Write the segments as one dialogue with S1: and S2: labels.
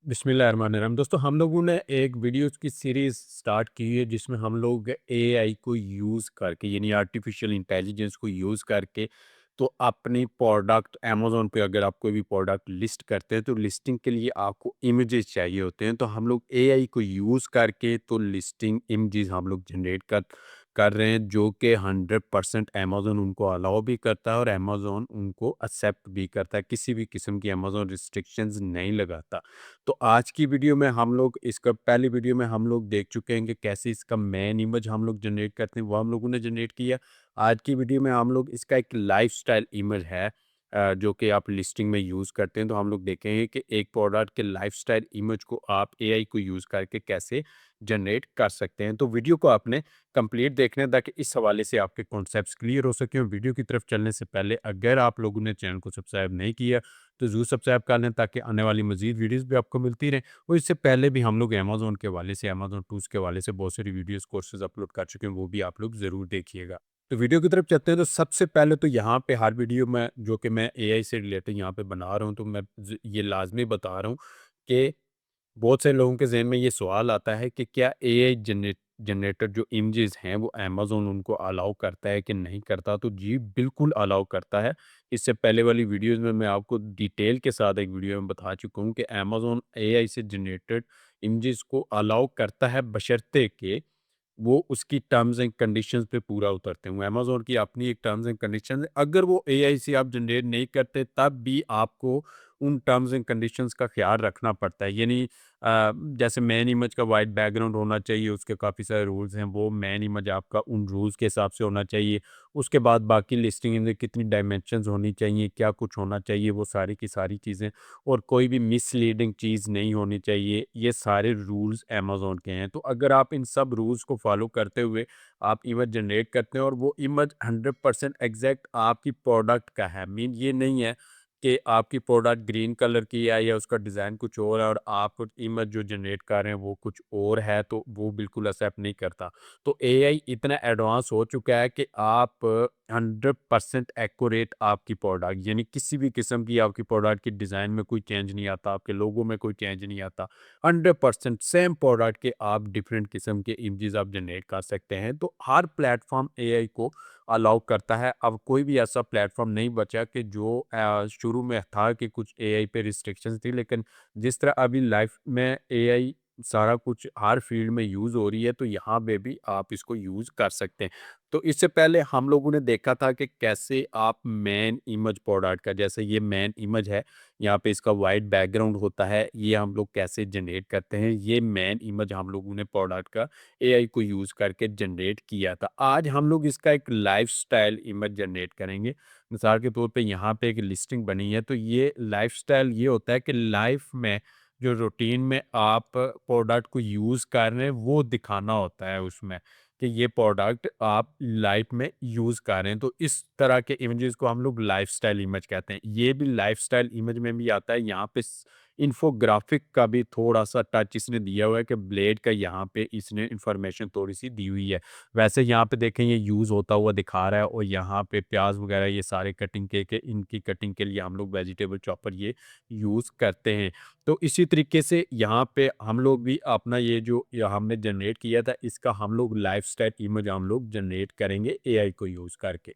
S1: बिस्मिल्लाहिर्रहमानिर्रहीम। दोस्तों हम लोगों ने एक वीडियोज़ की सीरीज़ स्टार्ट की है जिसमें हम लोग एआई को यूज़ करके यानी आर्टिफ़िशियल इंटेलिजेंस को यूज़ करके तो अपनी प्रोडक्ट अमेज़न पे अगर आप कोई भी प्रोडक्ट लिस्ट करते हैं तो लिस्टिंग के लिए आपको इमेजेस चाहिए होते हैं। तो हम लोग एआई को यूज़ करके तो लिस्टिंग इमेजेस हम लोग जनरेट कर रहे हैं जो कि 100% अमेज़न उनको अलाउ भी करता है और अमेज़न उनको एक्सेप्ट भी करता है। किसी भी किस्म की अमेज़न रिस्ट्रिक्शंस नहीं लगाता। तो आज की वीडियो में हम लोग इसका पहली वीडियो में हम लोग देख चुके हैं कि कैसे इसका मेन इमेज हम लोग जनरेट करते हैं, वो हम लोगों ने जनरेट किया। आज की वीडियो में हम लोग इसका एक लाइफ़स्टाइल इमेज है जो कि आप लिस्टिंग में यूज़ करते हैं। तो हम लोग देखेंगे कि एक प्रोडक्ट के लाइफ़स्टाइल इमेज को आप एआई को यूज़ करके कैसे जनरेट कर सकते हैं। तो वीडियो को आपने कंप्लीट देखना है ताकि इस हवाले से आपके कॉन्सेप्ट्स क्लियर हो सकें। और वीडियो की तरफ चलने से पहले अगर आप लोगों ने चैनल को सब्सक्राइब नहीं किया तो ज़रूर सब्सक्राइब कर लें ताकि आने वाली मज़ीद वीडियोज़ भी आपको मिलती रहें। और इससे पहले भी हम लोग अमेज़न के हवाले से, अमेज़न टूल्स के हवाले से बहुत सारी वीडियोज़, कोर्सेज़ अपलोड कर चुके हैं, वो भी आप लोग ज़रूर देखिएगा। तो वीडियो की तरफ चलते हैं। तो सबसे पहले तो यहाँ पे हर वीडियो में जो कि मैं एआई से रिलेटेड यहाँ पे बना रहा हूँ, तो मैं ये लाज़मी बता रहा हूँ कि बहुत से लोगों के ज़हन में ये सवाल आता है कि क्या एआई जनरेटर जो इमेजेस हैं वो अमेज़न उनको अलाउ करता है कि नहीं करता? तो जी, बिल्कुल अलाउ करता है। इससे पहले वाली वीडियोज़ में मैं आपको डिटेल के साथ एक वीडियो में बता चुका हूँ कि अमेज़न एआई से जनरेटेड इमेजेस को अलाउ करता है बशर्ते कि वो उसकी टर्म्स एंड कंडीशंस पे पूरा उतरते हों। अमेज़न की अपनी एक टर्म्स एंड कंडीशंस है। अगर वो एआई से आप जनरेट नहीं करते तब भी आपको उन टर्म्स एंड कंडीशंस का ख़्याल रखना पड़ता है। यानी जैसे मेन इमेज का वाइट बैकग्राउंड होना चाहिए, उसके काफ़ी सारे रूल्स हैं, वो मेन इमेज आपका उन रूल्स के हिसाब से होना चाहिए। उसके बाद बाकी लिस्टिंग में कितनी डायमेंशंस होनी चाहिए, क्या कुछ होना चाहिए, वो सारी की सारी चीज़ें और कोई भी मिसलीडिंग चीज़ नहीं होनी चाहिए। ये सारे रूल्स अमेज़न के हैं। तो अगर आप इन सब रूल्स को फ़ॉलो करते हुए आप इमेज जनरेट करते हैं और वो इमेज 100% एग्ज़ैक्ट आपकी प्रोडक्ट का है। मीन ये नहीं है कि आपकी प्रोडक्ट ग्रीन कलर की है या उसका डिज़ाइन कुछ और है और आप इमेज जो जनरेट कर रहे हैं वो कुछ और है, तो वो बिल्कुल एक्सेप्ट नहीं करता। तो एआई इतना एडवांस हो चुका है कि आप 100% एक्यूरेट आपकी प्रोडक्ट यानी किसी भी किस्म की आपकी प्रोडक्ट की डिज़ाइन में कोई चेंज नहीं आता, आपके लोगो में कोई चेंज नहीं आता। 100% सेम प्रोडक्ट के आप डिफरेंट किस्म के इमेजेस आप जनरेट कर सकते हैं। तो हर प्लेटफॉर्म एआई को अलाउ करता है। अब कोई भी ऐसा प्लेटफॉर्म नहीं बचा कि जो शुरू में था कि कुछ एआई पे रिस्ट्रिक्शंस थी, लेकिन जिस तरह अभी लाइफ में एआई सारा कुछ हर फील्ड में यूज़ हो रही है, तो यहाँ पे भी आप इसको यूज़ कर सकते हैं। तो इससे पहले हम लोगों ने देखा था कि कैसे आप मेन इमेज प्रोडक्ट का, जैसे ये मेन इमेज है, यहाँ पे इसका वाइट बैकग्राउंड होता है, ये हम लोग कैसे जनरेट करते हैं। ये मेन इमेज हम लोगों ने प्रोडक्ट का एआई को यूज़ करके जनरेट किया था। आज हम लोग इसका एक लाइफ़स्टाइल इमेज जनरेट करेंगे। मिसाल के तौर पे यहाँ पे एक लिस्टिंग बनी है, तो ये लाइफ़स्टाइल ये होता है कि लाइफ़ में जो रूटीन में आप प्रोडक्ट को यूज़ कर रहे हैं, वो दिखाना होता है उसमें कि ये प्रोडक्ट आप लाइफ में यूज़ कर रहे हैं। तो इस तरह के इमेजेस को हम लोग लाइफ़स्टाइल इमेज कहते हैं। ये भी लाइफ़स्टाइल इमेज में भी आता है। यहाँ पे इन्फोग्राफिक का भी थोड़ा-सा टच इसने दिया हुआ है कि ब्लेड का यहाँ पे इसने इन्फॉर्मेशन थोड़ी-सी दी हुई है। वैसे यहाँ पे देखें ये यूज़ होता हुआ दिखा रहा है और यहाँ पे प्याज़ वगैरह ये सारे कटिंग के इनकी कटिंग के लिए हम लोग वेजिटेबल चॉपर ये यूज़ करते हैं। तो इसी तरीके से यहाँ पे हम लोग भी अपना ये हमने जनरेट किया था, इसका हम लोग लाइफ़स्टाइल इमेज हम लोग जनरेट करेंगे एआई को यूज़ करके।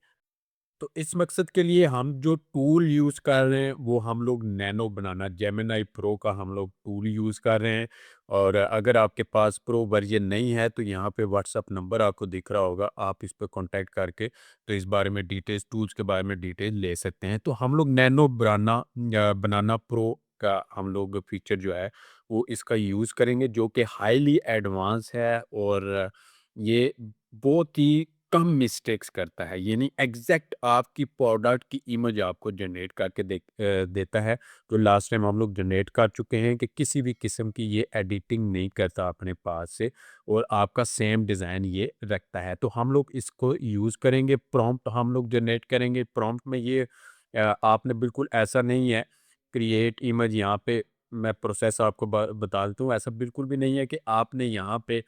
S1: तो इस मकसद के लिए हम जो टूल यूज़ कर रहे हैं वो हम लोग नैनो बनाना जेमिनी प्रो का हम लोग टूल यूज़ कर रहे हैं। और अगर आपके पास प्रो वर्जन नहीं है तो यहाँ पे व्हाट्सअप नंबर आपको दिख रहा होगा, आप इस पर कांटेक्ट करके तो इस बारे में डिटेल्स, टूल्स के बारे में डिटेल ले सकते हैं। तो हम लोग नैनो बनाना प्रो का हम लोग फीचर जो है वो इसका यूज़ करेंगे जो कि हाईली एडवांस है और ये बहुत ही कम मिस्टेक्स करता है, यानी एग्जैक्ट आपकी प्रोडक्ट की इमेज आपको जनरेट करके देता है। तो लास्ट टाइम हम लोग जनरेट कर चुके हैं कि किसी भी किस्म की ये एडिटिंग नहीं करता अपने पास से और आपका सेम डिज़ाइन ये रखता है। तो हम लोग इसको यूज़ करेंगे, प्रॉम्प्ट हम लोग जनरेट करेंगे। प्रॉम्प्ट में ये आपने बिल्कुल ऐसा नहीं है क्रिएट इमेज, यहाँ पे मैं प्रोसेस आपको बता देता हूँ, ऐसा बिल्कुल भी नहीं है कि आपने यहाँ पे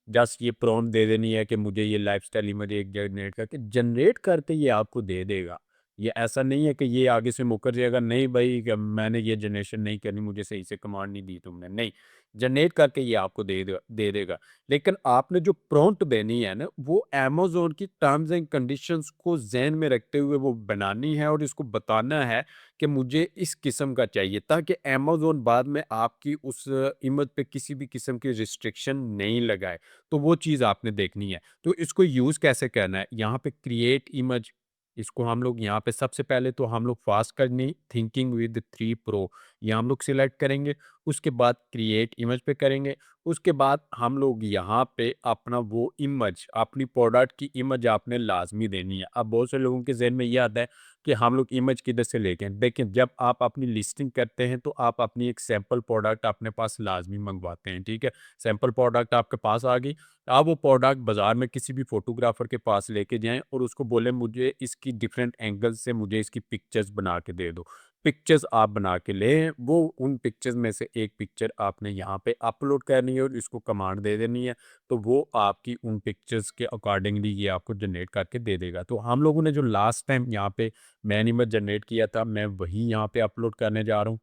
S1: जस्ट ये प्रॉम्प्ट दे देनी है कि मुझे ये लाइफ़स्टाइल इमेज एक जनरेट करके ये आपको दे देगा। ये ऐसा नहीं है कि ये आगे से मुकर जाएगा, नहीं भाई कि मैंने ये जनरेशन नहीं करनी, मुझे सही से कमांड नहीं दी तुमने, नहीं, जनरेट करके ये आपको दे देगा। लेकिन आपने जो प्रॉम्प्ट देनी है ना, वो अमेज़न की टर्म्स एंड कंडीशंस को ज़हन में रखते हुए वो बनानी है और इसको बताना है कि मुझे इस किस्म का चाहिए, ताकि अमेज़न बाद में आपकी उस इमेज पे किसी भी किस्म की रिस्ट्रिक्शन नहीं लगाए। तो वो चीज़ आपने देखनी है। तो इसको यूज़ कैसे करना है? यहाँ पे क्रिएट इमेज, इसको हम लोग यहाँ पे सबसे पहले तो हम लोग फास्ट करनी थिंकिंग विद 3 प्रो, ये हम लोग सिलेक्ट करेंगे। उसके बाद क्रिएट इमेज पे करेंगे। उसके बाद हम लोग यहाँ पे अपना वो इमेज, अपनी प्रोडक्ट की इमेज आपने लाज़मी देनी है। अब बहुत से लोगों के ज़हन में ये आता है कि हम लोग इमेज किधर से लेके आएँ? देखिए, जब आप अपनी लिस्टिंग करते हैं तो आप अपनी एक सैंपल प्रोडक्ट अपने पास लाज़मी मँगवाते हैं, ठीक है? सैंपल प्रोडक्ट आपके पास आ गई, आप वो प्रोडक्ट बाज़ार में किसी भी फ़ोटोग्राफ़र के पास लेके जाएँ और उसको बोलें मुझे इसकी डिफरेंट एंगल से मुझे इसकी पिक्चर्स बना के दे दो। पिक्चर्स आप बना के लें, वो उन पिक्चर्स में से एक पिक्चर आपने यहाँ पे अपलोड करनी है और इसको कमांड दे देनी है, तो वो आपकी उन पिक्चर्स के अकॉर्डिंगली ये आपको जनरेट करके दे देगा। तो हम लोगों ने जो लास्ट टाइम यहाँ पे मैन इमेज जनरेट किया था, मैं वही यहाँ पे अपलोड करने जा रहा हूँ।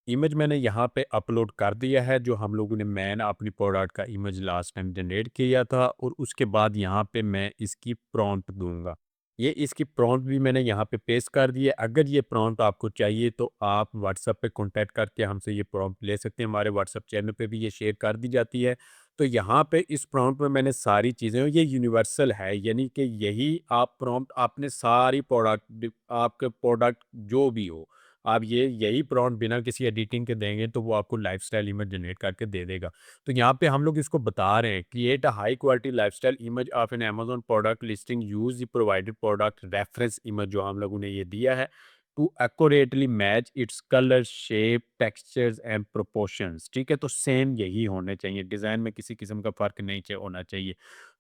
S1: इमेज मैंने यहाँ पे अपलोड कर दिया है, जो हम लोगों ने मैन अपनी प्रोडक्ट का इमेज लास्ट टाइम जनरेट किया था, और उसके बाद यहाँ पे मैं इसकी प्रॉम्प्ट दूंगा। ये इसकी प्रॉम्प्ट भी मैंने यहाँ पे पेस्ट कर दी है। अगर ये प्रॉम्प्ट आपको चाहिए तो आप व्हाट्सएप पे कांटेक्ट करके हमसे ये प्रॉम्प्ट ले सकते हैं, हमारे व्हाट्सएप चैनल पे भी ये शेयर कर दी जाती है। तो यहाँ पे इस प्रॉम्प्ट में मैंने सारी चीज़ें, और ये यूनिवर्सल है, यानी कि यही आप प्रॉम्प्ट आपने सारी प्रोडक्ट, आपके प्रोडक्ट जो भी हो, आप ये यही प्रॉम्प्ट बिना किसी एडिटिंग के देंगे तो वो आपको लाइफ़स्टाइल इमेज जनरेट करके दे देगा। तो यहाँ पे हम लोग इसको बता रहे हैं, create a high quality lifestyle image of an Amazon product listing, use the provided product reference image, जो हम लोगों ने ये दिया है, to accurately match its colour, shape, textures and proportions. ठीक है? तो सेम यही होने चाहिए, डिज़ाइन में किसी किस्म का फ़र्क नहीं होना चाहिए।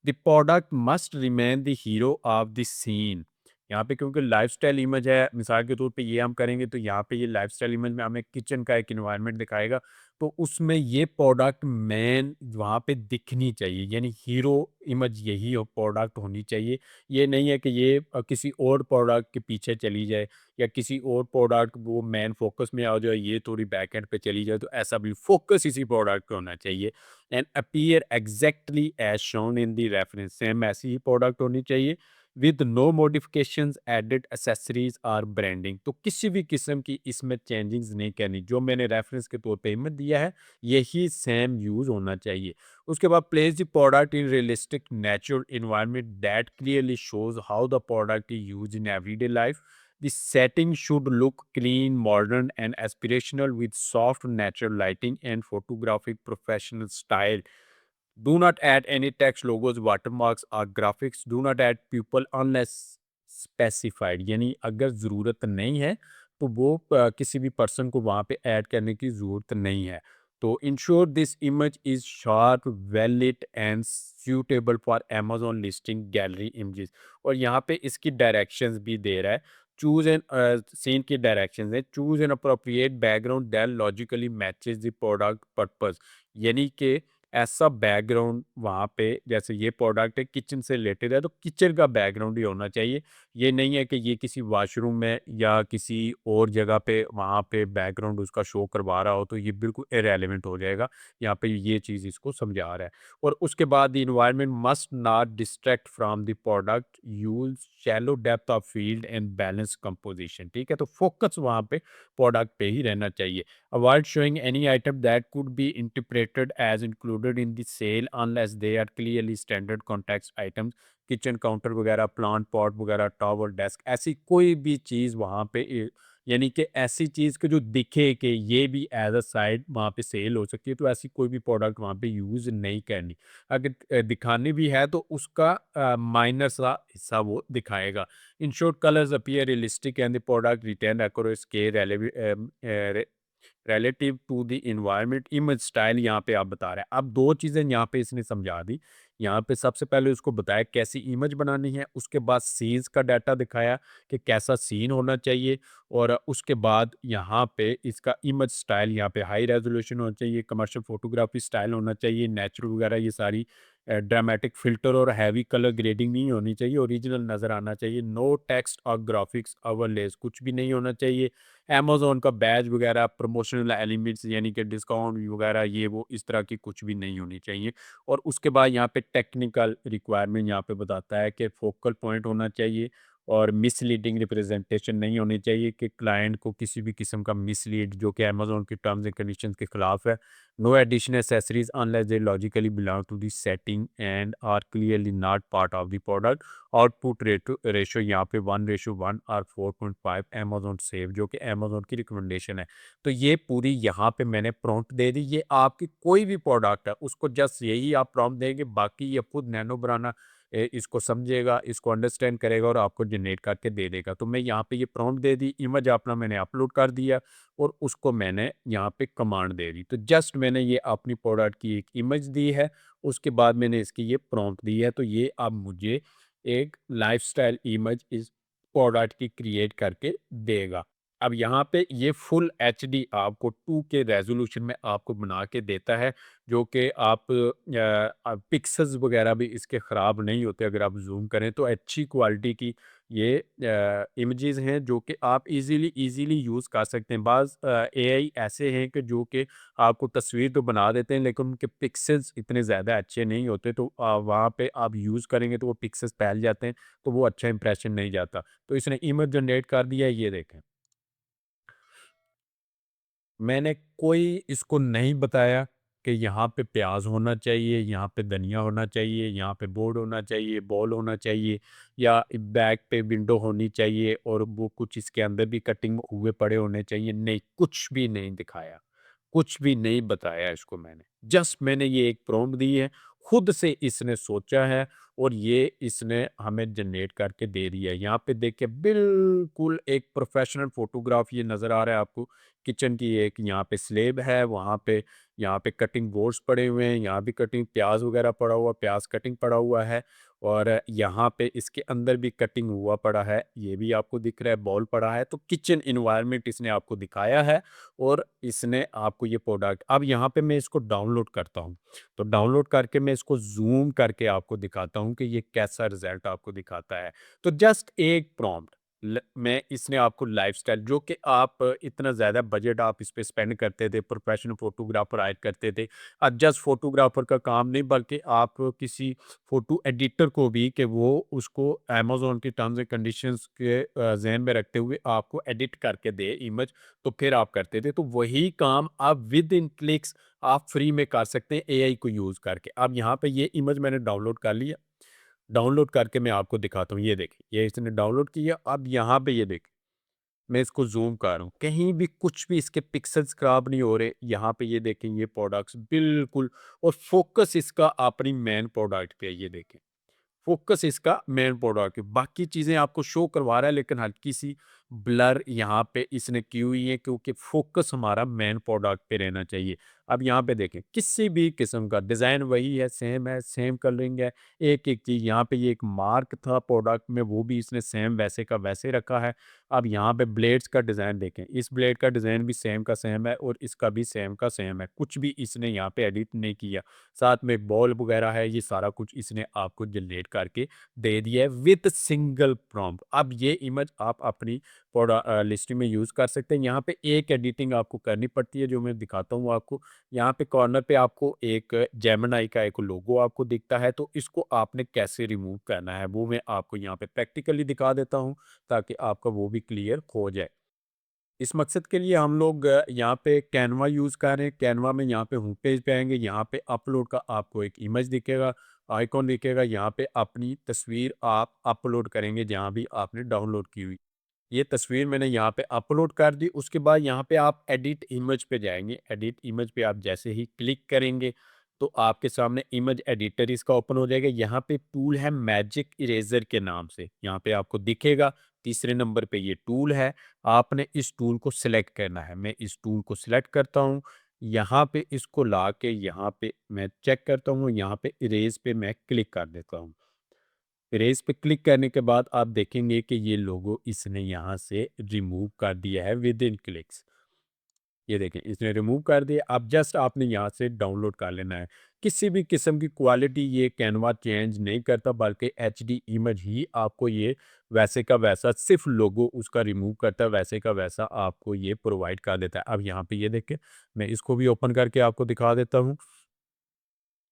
S1: The product must remain the hero of the scene. यहाँ पे क्योंकि लाइफ़स्टाइल इमेज है, मिसाल के तौर पे ये हम करेंगे तो यहाँ पे ये लाइफ़स्टाइल इमेज में हमें किचन का एक एनवायरनमेंट दिखाएगा, तो उसमें ये प्रोडक्ट मेन वहाँ पे दिखनी चाहिए, यानी हीरो इमेज यही हो प्रोडक्ट होनी चाहिए। ये नहीं है कि ये किसी और प्रोडक्ट के पीछे चली जाए, या किसी और प्रोडक्ट वो मेन फ़ोकस में आ जाए, ये थोड़ी बैक एंड पे चली जाए, तो ऐसा भी फ़ोकस इसी प्रोडक्ट पे होना चाहिए। And appear exactly as shown in the reference, same ऐसी ही प्रोडक्ट होनी चाहिए, with no modifications, added accessories और ब्रांडिंग। तो किसी भी किस्म की इसमें चेंजिंग्स नहीं करनी, जो मैंने रेफरेंस के तौर पे इमेज दिया है यही सेम यूज होना चाहिए। उसके बाद place the product in realistic natural environment that clearly shows how the product is use in everyday life. The setting should look clean, modern, and aspirational with soft, natural lighting and photographic professional style. Do not add any text, logos, watermarks or graphics. Do not add people unless specified. यानी अगर ज़रूरत नहीं है तो वो किसी भी person को वहाँ पे ऐड करने की ज़रूरत नहीं है। तो ensure this image is sharp, well lit and suitable for Amazon listing gallery images. और यहाँ पे इसकी डायरेक्शंस भी दे रहा है। चूज एन सीन की डायरेक्शंस है, choose an appropriate background that logically matches the product purpose. यानी कि ऐसा बैकग्राउंड वहाँ पे, जैसे ये प्रोडक्ट है किचन से रिलेटेड है, तो किचन का बैकग्राउंड ही होना चाहिए। ये नहीं है कि ये किसी वॉशरूम में या किसी और जगह पे वहाँ पे बैकग्राउंड उसका शो करवा रहा हो, तो ये बिल्कुल इरेलीवेंट हो जाएगा। यहाँ पे ये चीज़ इसको समझा रहा है। और उसके बाद the environment must not distract from the product, use shallow depth of field and balance composition. ठीक है? तो फोकस वहाँ पे प्रोडक्ट पे ही रहना चाहिए। Avoid showing any item that could be interpreted as included in the sale unless they are clearly standard context items। Kitchen counter वगैरह, plant pot वगैरह, टॉवल, डेस्क, ऐसी कोई भी चीज़ वहाँ पे यानी कि ऐसी चीज़ के जो दिखे कि ये भी एज अ साइड वहाँ पे सेल हो सकती है, तो ऐसी कोई भी प्रोडक्ट वहाँ पे यूज़ नहीं करनी। अगर दिखानी भी है तो उसका माइनर सा हिस्सा वो दिखाएगा। In short colours appear realistic and the product retain accurate scale relative to the environment. Image style यहाँ पे आप बता रहे हैं। अब 2 चीज़ें यहाँ पे इसने समझा दी। यहाँ पे सबसे पहले उसको बताया कैसी इमेज बनानी है, उसके बाद सीन्स का डाटा दिखाया कि कैसा सीन होना चाहिए, और उसके बाद यहाँ पे इसका इमेज स्टाइल यहाँ पे हाई रेज़ोल्यूशन होना चाहिए, कमर्शियल फ़ोटोग्राफ़ी स्टाइल होना चाहिए, नेचुरल वगैरह ये सारी ड्रामेटिक फ़िल्टर और हैवी कलर ग्रेडिंग नहीं होनी चाहिए, ओरिजिनल नज़र आना चाहिए। नो टेक्स्ट और ग्राफ़िक्स ओवरलेज़ कुछ भी नहीं होना चाहिए। अमेज़न का बैज वगैरह, प्रमोशनल एलिमेंट्स यानी कि डिस्काउंट वगैरह ये वो इस तरह की कुछ भी नहीं होनी चाहिए। और उसके बाद यहाँ पे टेक्निकल रिक्वायरमेंट यहाँ पे बताता है कि फ़ोकल पॉइंट होना चाहिए और मिसलीडिंग रिप्रेजेंटेशन नहीं होनी चाहिए कि क्लाइंट को किसी भी किस्म का मिसलीड जो कि अमेज़न की टर्म्स एंड कंडीशंस के खिलाफ है। No additional accessories unless they logically belong to the setting and are clearly not part of the product. Output ratio यहाँ पे 1:1 और 4.5 अमेजोन सेव जो कि अमेजोन की रिकमेंडेशन है। तो ये पूरी यहाँ पे मैंने प्रॉम्प्ट दे दी। ये आपकी कोई भी प्रोडक्ट है उसको जस्ट यही आप प्रॉम्प्ट देंगे, बाकी ये खुद नैनो बनाना इसको समझेगा, इसको अंडरस्टैंड करेगा और आपको जनरेट करके दे देगा। तो मैं यहाँ पे ये प्रॉम्प्ट दे दी, इमेज अपना मैंने अपलोड कर दिया और उसको मैंने यहाँ पे कमांड दे दी। तो जस्ट मैंने ये अपनी प्रोडक्ट की एक इमेज दी है, उसके बाद मैंने इसकी ये प्रॉम्प्ट दी है, तो ये अब मुझे एक लाइफ़स्टाइल इमेज इस प्रोडक्ट की क्रिएट करके देगा। अब यहाँ पे ये फुल एचडी आपको 2K रेज़ोल्यूशन में आपको बना के देता है, जो कि आप पिक्सेल्स वगैरह भी इसके ख़राब नहीं होते अगर आप ज़ूम करें तो अच्छी क्वालिटी की ये इमेजेस हैं जो कि आप इजीली यूज़ कर सकते हैं। बाज़ एआई ऐसे हैं कि जो कि आपको तस्वीर तो बना देते हैं लेकिन उनके पिक्सेल्स इतने ज़्यादा अच्छे नहीं होते, तो वहाँ पे आप यूज़ करेंगे तो वो पिक्सेल्स फैल जाते हैं, तो वो अच्छा इंप्रेशन नहीं जाता। तो इसने इमेज जनरेट कर दिया है, ये देखें। मैंने कोई इसको नहीं बताया कि यहाँ पे प्याज होना चाहिए, यहाँ पे धनिया होना चाहिए, यहाँ पे बोर्ड होना चाहिए, बॉल होना चाहिए या बैक पे विंडो होनी चाहिए और वो कुछ इसके अंदर भी कटिंग हुए पड़े होने चाहिए। नहीं, कुछ भी नहीं दिखाया, कुछ भी नहीं बताया इसको मैंने। जस्ट मैंने ये एक प्रॉम्प्ट दी है, खुद से इसने सोचा है और ये इसने हमें जनरेट करके दे दिया है। यहाँ पे देखिए बिल्कुल एक प्रोफेशनल फ़ोटोग्राफ ये नज़र आ रहा है आपको। किचन की एक यहाँ पे स्लेब है, वहाँ पे यहाँ पे कटिंग बोर्ड्स पड़े हुए हैं, यहाँ भी कटिंग प्याज़ वगैरह पड़ा हुआ, प्याज़ कटिंग पड़ा हुआ है और यहाँ पे इसके अंदर भी कटिंग हुआ पड़ा है, ये भी आपको दिख रहा है, बॉल पड़ा है। तो किचन एनवायरनमेंट इसने आपको दिखाया है और इसने आपको ये प्रोडक्ट अब यहाँ पे मैं इसको डाउनलोड करता हूँ। तो डाउनलोड करके मैं इसको ज़ूम करके आपको दिखाता हूँ कि ये कैसा रिज़ल्ट आपको दिखाता है। तो जस्ट एक प्रॉम्प्ट मैं इसने आपको लाइफस्टाइल जो कि आप इतना ज़्यादा बजट आप इस पे स्पेंड करते थे, प्रोफेशनल फोटोग्राफर हायर करते थे। अब जस्ट फोटोग्राफर का काम नहीं बल्कि आप किसी फोटो एडिटर को भी कि वो उसको अमेज़न की टर्म्स एंड कंडीशंस के ज़हन में रखते हुए आपको एडिट करके दे इमेज, तो फिर आप करते थे। तो वही काम आप विद इन क्लिक्स आप फ्री में कर सकते हैं एआई को यूज़ करके। अब यहाँ पे ये इमेज मैंने डाउनलोड कर लिया। डाउनलोड करके मैं आपको दिखाता हूँ, ये देखिए, ये इसने डाउनलोड किया, अब यहाँ पे ये देखिए, मैं इसको ज़ूम कर रहा हूँ, कहीं भी कुछ भी इसके पिक्सेल्स खराब नहीं हो रहे, यहाँ पे ये देखें ये प्रोडक्ट्स बिल्कुल और फ़ोकस इसका अपनी मेन प्रोडक्ट पे है, ये देखें। फ़ोकस इसका मेन प्रोडक्ट है, बाकी चीज़ें आपको शो करवा रहा है लेकिन हल्की-सी ब्लर यहाँ पे इसने की हुई है क्योंकि फ़ोकस हमारा मेन प्रोडक्ट पे रहना चाहिए। अब यहाँ पे देखें, किसी भी किस्म का डिज़ाइन वही है, सेम कलरिंग है, एक-एक चीज़ यहाँ पे ये एक मार्क था प्रोडक्ट में वो भी इसने सेम वैसे का वैसे रखा है। अब यहाँ पे ब्लेड्स का डिज़ाइन देखें, इस ब्लेड का डिज़ाइन भी सेम का सेम है और इसका भी सेम का सेम है, कुछ भी इसने यहाँ पे एडिट नहीं किया। साथ में एक बॉल वगैरह है, ये सारा कुछ इसने आपको जनरेट करके दे दिया है विद सिंगल प्रॉम्प्ट। अब ये इमेज आप अपनी लिस्टिंग में यूज़ कर सकते हैं। यहाँ पे एक एडिटिंग आपको करनी पड़ती है जो मैं दिखाता हूँ आपको। यहाँ पे कॉर्नर पे आपको एक जेमिनी का एक लोगो आपको दिखता है, तो इसको आपने कैसे रिमूव करना है वो मैं आपको यहाँ पे प्रैक्टिकली दिखा देता हूँ ताकि आपका वो भी क्लियर हो जाए। इस मकसद के लिए हम लोग यहाँ पे कैनवा यूज़ कर रहे हैं। कैनवा में यहाँ पे होम पेज पे आएँगे, यहाँ पे अपलोड का आपको एक इमेज दिखेगा, आइकॉन दिखेगा, यहाँ पे अपनी तस्वीर आप अपलोड करेंगे जहाँ भी आपने डाउनलोड की हुई। ये तस्वीर मैंने यहाँ पे अपलोड कर दी, उसके बाद यहाँ पे आप एडिट इमेज पे जाएँगे। एडिट इमेज पे आप जैसे ही क्लिक करेंगे, तो आपके सामने इमेज एडिटर इसका ओपन हो जाएगा। यहाँ पे टूल है मैजिक इरेज़र के नाम से, यहाँ पे आपको दिखेगा, तीसरे नंबर पे ये टूल है। आपने इस टूल को सिलेक्ट करना है। मैं इस टूल को सिलेक्ट करता हूँ, यहाँ पे इसको लाके यहाँ पे मैं चेक करता हूँ, यहाँ पे इरेज़ पे मैं क्लिक कर देता हूँ। इरेज़ पे क्लिक करने के बाद आप देखेंगे कि ये लोगो इसने यहाँ से रिमूव कर दिया है विद इन क्लिक्स। ये देखें इसने रिमूव कर दिया। अब जस्ट आपने यहाँ से डाउनलोड कर लेना है। किसी भी किस्म की क्वालिटी ये कैनवा चेंज नहीं करता, बल्कि एचडी इमेज ही आपको ये वैसे का वैसा, सिर्फ लोगो उसका रिमूव करता है, वैसे का वैसा आपको ये प्रोवाइड कर देता है। अब यहाँ पे ये देखें, मैं इसको भी ओपन करके आपको दिखा देता हूँ।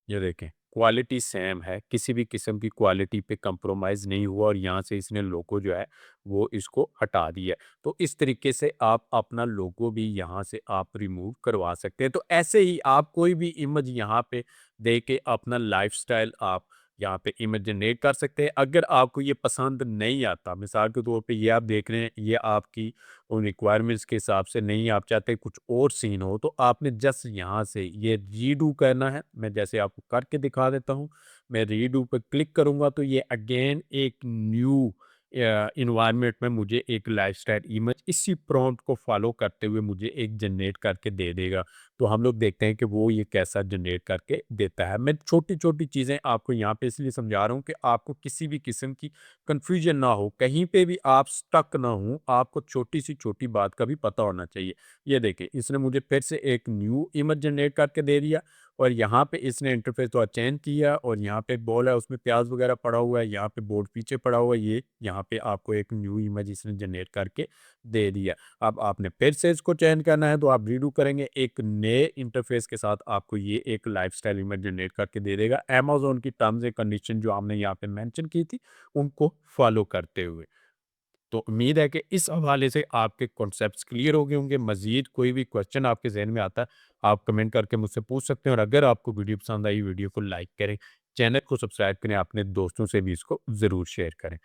S1: ये देखें क्वालिटी सेम है, किसी भी किस्म की क्वालिटी पे कंप्रोमाइज़ नहीं हुआ और यहाँ से इसने लोगो जो है वो इसको हटा दिया है। तो इस तरीके से आप अपना लोगो भी यहाँ से आप रिमूव करवा सकते हैं। तो ऐसे ही आप कोई भी इमेज यहाँ पे दे के अपना लाइफ़स्टाइल आप यहाँ पे इमेज जनरेट कर सकते हैं। अगर आपको ये पसंद नहीं आता, मिसाल के तौर पे ये आप देख रहे हैं, ये आपकी उन रिक्वायरमेंट्स के हिसाब से नहीं, आप चाहते कुछ और सीन हो, तो आपने जस्ट यहाँ से ये रीडू करना है। मैं जैसे आपको करके दिखा देता हूँ। मैं रीडू पे क्लिक करूँगा तो ये अगेन एक न्यू एनवायरनमेंट में मुझे एक लाइफ़स्टाइल इमेज इसी प्रॉम्प्ट को फ़ॉलो करते हुए मुझे एक जनरेट करके दे देगा। तो हम लोग देखते हैं कि वो ये कैसा जनरेट करके देता है। मैं छोटी-छोटी चीज़ें आपको यहाँ पे इसलिए समझा रहा हूँ कि आपको किसी भी किस्म की कन्फ्यूजन ना हो, कहीं पे भी आप स्टक ना हों, आपको छोटी से छोटी बात का भी पता होना चाहिए। ये देखिए, इसने मुझे फिर से एक न्यू इमेज जनरेट करके दे दिया और यहाँ पे इसने इंटरफ़ेस थोड़ा चेंज किया और यहाँ पे एक बॉल है, उसमें प्याज़ वग़ैरह पड़ा हुआ है, यहाँ पे बोर्ड पीछे पड़ा हुआ है, ये यहाँ पे आपको एक न्यू इमेज इसने जनरेट करके दे दिया। अब आपने फिर से इसको चेंज करना है तो आप रीडू करेंगे, एक नए इंटरफ़ेस के साथ आपको ये एक लाइफ़स्टाइल इमेज जनरेट करके दे देगा। अमेज़न की टर्म्स एंड कंडीशन जो हमने यहाँ पे मेंशन की थी, उनको फ़ॉलो करते हुए। तो उम्मीद है कि इस हवाले से आपके कॉन्सेप्ट्स क्लियर हो गए होंगे। मज़ीद कोई भी क्वेश्चन आपके ज़हन में आता है, आप कमेंट करके मुझसे पूछ सकते हैं और अगर आपको वीडियो पसंद आई, वीडियो को लाइक करें, चैनल को सब्सक्राइब करें, अपने दोस्तों से भी इसको ज़रूर शेयर करें।